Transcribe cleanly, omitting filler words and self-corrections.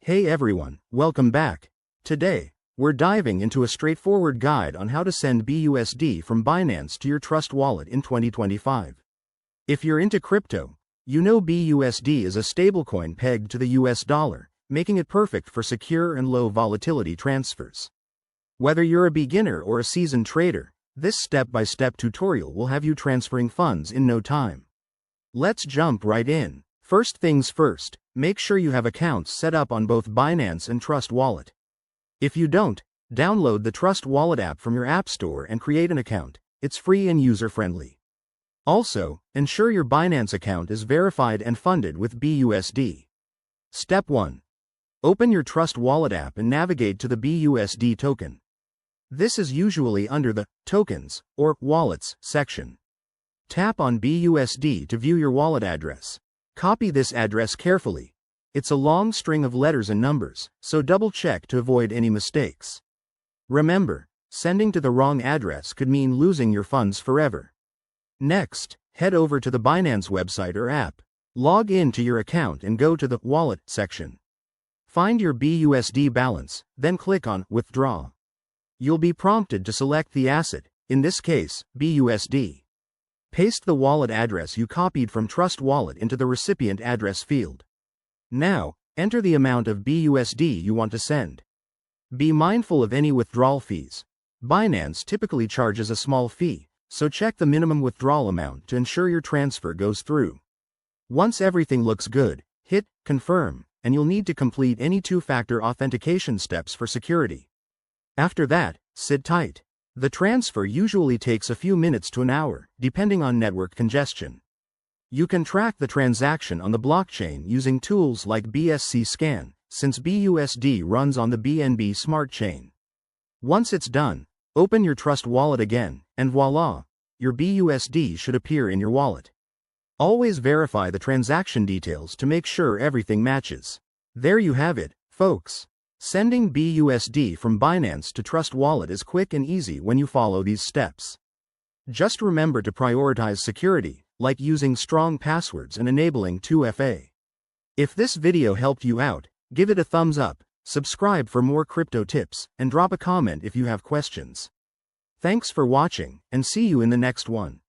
Hey everyone, welcome back. Today, we're diving into a straightforward guide on how to send BUSD from Binance to your Trust wallet in 2025. If you're into crypto, you know BUSD is a stablecoin pegged to the US dollar, making it perfect for secure and low volatility transfers. Whether you're a beginner or a seasoned trader, this step-by-step tutorial will have you transferring funds in no time. Let's jump right in. First things first, make sure you have accounts set up on both Binance and Trust Wallet. If you don't, download the Trust Wallet app from your App Store and create an account. It's free and user-friendly. Also, ensure your Binance account is verified and funded with BUSD. Step 1. Open your Trust Wallet app and navigate to the BUSD token. This is usually under the Tokens or Wallets section. Tap on BUSD to view your wallet address. Copy this address carefully. It's a long string of letters and numbers, so double-check to avoid any mistakes. Remember, sending to the wrong address could mean losing your funds forever. Next, head over to the Binance website or app. Log in to your account and go to the Wallet section. Find your BUSD balance, then click on Withdraw. You'll be prompted to select the asset, in this case, BUSD. Paste the wallet address you copied from Trust Wallet into the recipient address field. Now, enter the amount of BUSD you want to send. Be mindful of any withdrawal fees. Binance typically charges a small fee, so check the minimum withdrawal amount to ensure your transfer goes through. Once everything looks good, hit Confirm, and you'll need to complete any two-factor authentication steps for security. After that, sit tight. The transfer usually takes a few minutes to an hour, depending on network congestion. You can track the transaction on the blockchain using tools like BSC Scan, since BUSD runs on the BNB Smart Chain. Once it's done, open your Trust Wallet again, and voila, your BUSD should appear in your wallet. Always verify the transaction details to make sure everything matches. There you have it, folks. Sending BUSD from Binance to Trust Wallet is quick and easy when you follow these steps. Just remember to prioritize security, like using strong passwords and enabling 2FA. If this video helped you out, give it a thumbs up, subscribe for more crypto tips, and drop a comment if you have questions. Thanks for watching, and see you in the next one.